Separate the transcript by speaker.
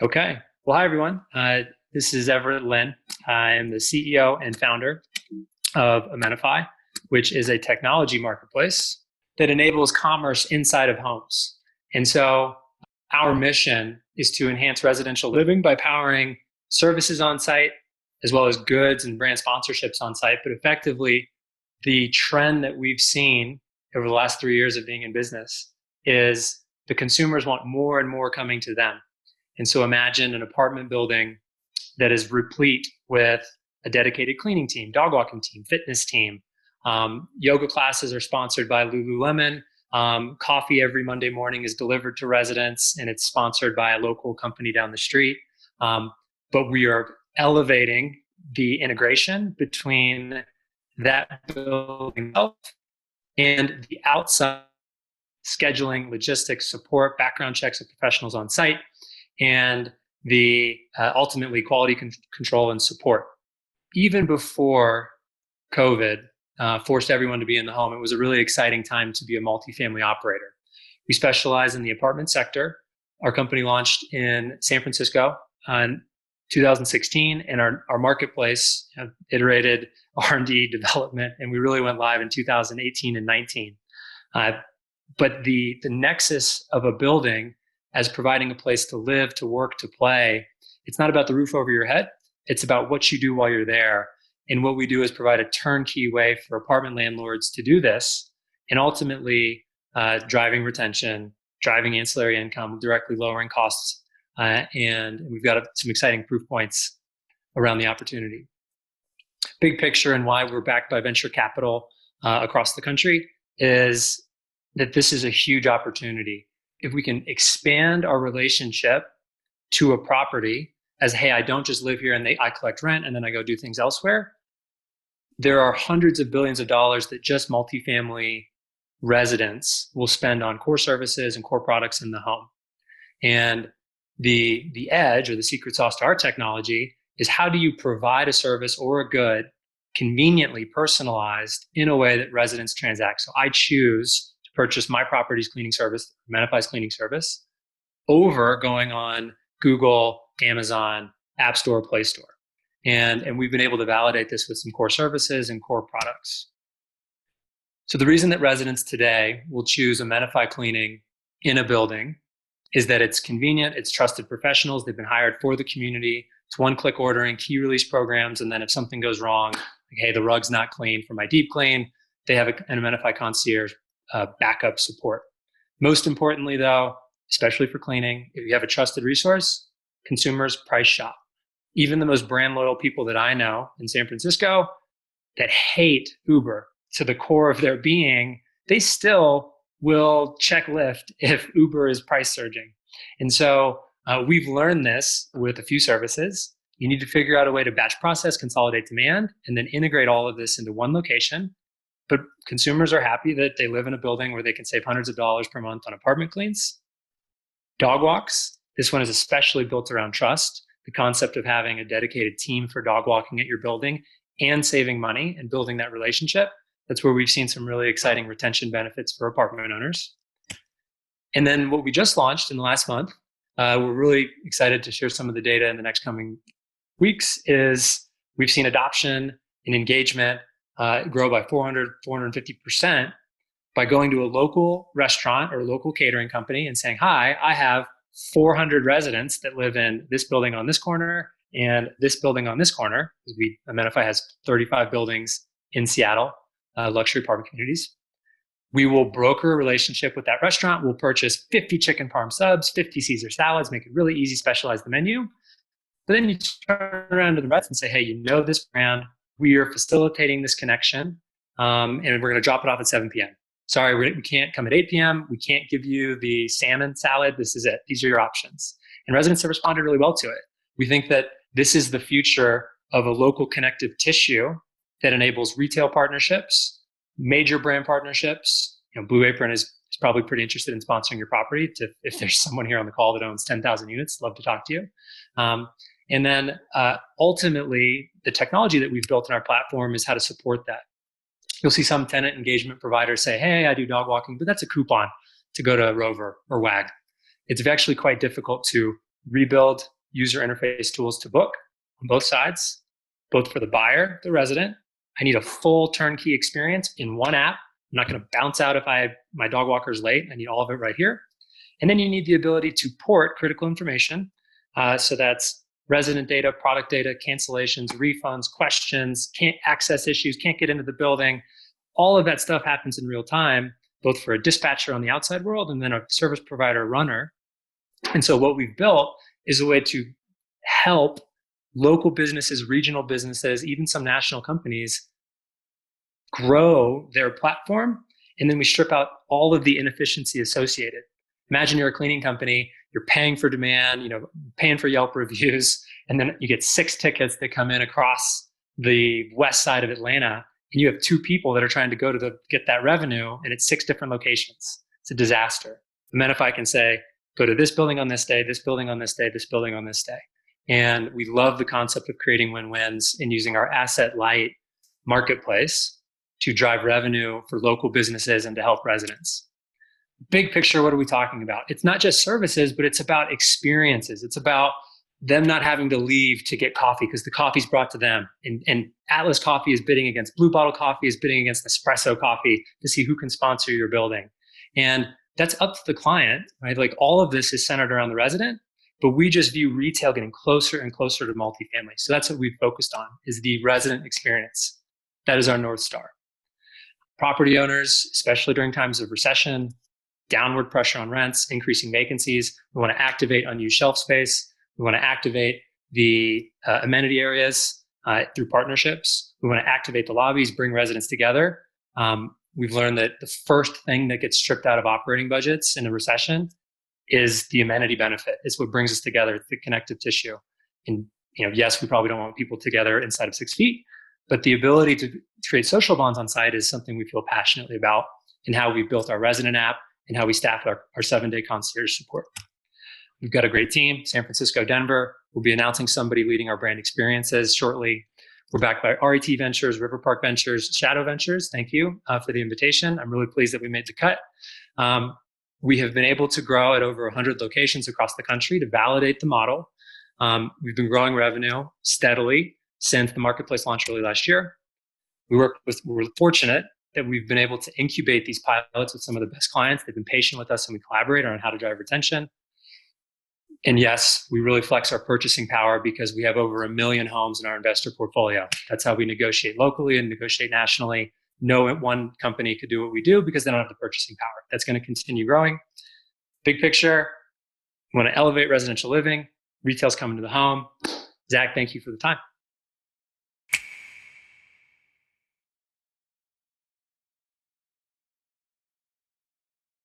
Speaker 1: Okay. Well, hi, everyone. This is Everett Lynn. I am the CEO and founder of Amenify, which is a technology marketplace that enables commerce inside of homes. And so our mission is to enhance residential living by powering services on site, as well as goods and brand sponsorships on site. But effectively, the trend that we've seen over the last 3 years of being in business is the consumers want more and more coming to them. And so imagine an apartment building that is replete with a dedicated cleaning team, dog walking team, fitness team. Yoga classes are sponsored by Lululemon. Coffee every Monday morning is delivered to residents, and it's sponsored by a local company down the street. But we are elevating the integration between that building and the outside scheduling, logistics, support, background checks of professionals on site, and the ultimately quality control and support. Even before COVID forced everyone to be in the home, it was a really exciting time to be a multifamily operator. We specialize in the apartment sector. Our company launched in San Francisco in 2016, and our marketplace iterated R&D development, and we really went live in 2018 and 19. But the nexus of a building as providing a place to live, to work, to play, it's not about the roof over your head. It's about what you do while you're there. And what we do is provide a turnkey way for apartment landlords to do this, and ultimately driving retention, driving ancillary income, directly lowering costs. And we've got some exciting proof points around the opportunity. Big picture and why we're backed by venture capital across the country is that this is a huge opportunity. If we can expand our relationship to a property as, hey, I don't just live here and I collect rent and then I go do things elsewhere. There are hundreds of billions of dollars that just multifamily residents will spend on core services and core products in the home. And the edge or the secret sauce to our technology is, how do you provide a service or a good conveniently personalized in a way that residents transact? So I choose to purchase my property's cleaning service, Amenify's cleaning service, over going on Google, Amazon, App Store, Play Store. And we've been able to validate this with some core services and core products. So the reason that residents today will choose Amenify cleaning in a building is that it's convenient, it's trusted professionals, they've been hired for the community, it's one-click ordering, key release programs, and then if something goes wrong, like, hey, the rug's not clean for my deep clean, they have an Amenify concierge backup support. Most importantly, though, especially for cleaning, if you have a trusted resource, consumers price shop. Even the most brand loyal people that I know in San Francisco that hate Uber to the core of their being, they still will check Lyft if Uber is price surging. And so we've learned this with a few services. You need to figure out a way to batch process, consolidate demand, and then integrate all of this into one location. But consumers are happy that they live in a building where they can save hundreds of dollars per month on apartment cleans. Dog walks. This one is especially built around trust. The concept of having a dedicated team for dog walking at your building and saving money and building that relationship. That's where we've seen some really exciting retention benefits for apartment owners. And then what we just launched in the last month, we're really excited to share some of the data in the next coming weeks, is we've seen adoption and engagement grow by 450% by going to a local restaurant or local catering company and saying, hi, I have 400 residents that live in this building on this corner and this building on this corner. Amenify has 35 buildings in Seattle, luxury apartment communities. We will broker a relationship with that restaurant. We'll purchase 50 chicken parm subs, 50 Caesar salads, make it really easy, specialize the menu. But then you turn around to the restaurant and say, hey, you know this brand. We are facilitating this connection, and we're going to drop it off at 7 p.m. Sorry, we can't come at 8 p.m. We can't give you the salmon salad. This is it. These are your options. And residents have responded really well to it. We think that this is the future of a local connective tissue that enables retail partnerships, major brand partnerships. Blue Apron is probably pretty interested in sponsoring your property. If there's someone here on the call that owns 10,000 units, love to talk to you. And then ultimately, the technology that we've built in our platform is how to support that. You'll see some tenant engagement providers say, hey, I do dog walking, but that's a coupon to go to Rover or WAG. It's actually quite difficult to rebuild user interface tools to book on both sides, both for the buyer, the resident. I need a full turnkey experience in one app. I'm not going to bounce out if my dog walker's late. I need all of it right here. And then you need the ability to port critical information. So that's resident data, product data, cancellations, refunds, questions, can't access issues, can't get into the building. All of that stuff happens in real time, both for a dispatcher on the outside world and then a service provider runner. And so what we've built is a way to help local businesses, regional businesses, even some national companies grow their platform. And then we strip out all of the inefficiency associated. Imagine you're a cleaning company, you're paying for demand, paying for Yelp reviews, and then you get 6 tickets that come in across the west side of Atlanta, and you have 2 people that are trying to go to get that revenue, and it's 6 different locations. It's a disaster. Amenify can say, go to this building on this day, this building on this day, this building on this day. And we love the concept of creating win-wins and using our asset-light marketplace to drive revenue for local businesses and to help residents. Big picture, what are we talking about? It's not just services, but it's about experiences. It's about them not having to leave to get coffee because the coffee's brought to them. And Atlas Coffee is bidding against Blue Bottle Coffee, is bidding against Espresso Coffee to see who can sponsor your building. And that's up to the client, right? Like all of this is centered around the resident, but we just view retail getting closer and closer to multifamily. So that's what we've focused on, is the resident experience. That is our North Star. Property owners, especially during times of recession, downward pressure on rents, increasing vacancies. We want to activate unused shelf space. We want to activate the amenity areas through partnerships. We want to activate the lobbies, bring residents together. We've learned that the first thing that gets stripped out of operating budgets in a recession is the amenity benefit. It's what brings us together, it's the connective tissue. And yes, we probably don't want people together inside of 6 feet, but the ability to create social bonds on site is something we feel passionately about in how we built our resident app and how we staff our 7-day concierge support. We've got a great team, San Francisco, Denver. We'll be announcing somebody leading our brand experiences shortly. We're backed by RET Ventures, River Park Ventures, Shadow Ventures. Thank you for the invitation. I'm really pleased that we made the cut. We have been able to grow at over 100 locations across the country to validate the model. We've been growing revenue steadily since the marketplace launched early last year. We're fortunate that we've been able to incubate these pilots with some of the best clients. They've been patient with us and we collaborate on how to drive retention. And yes, we really flex our purchasing power because we have over 1 million homes in our investor portfolio. That's how we negotiate locally and negotiate nationally. No one company could do what we do because they don't have the purchasing power. That's going to continue growing. Big picture, we want to elevate residential living. Retail's coming to the home. Zach, thank you for the time.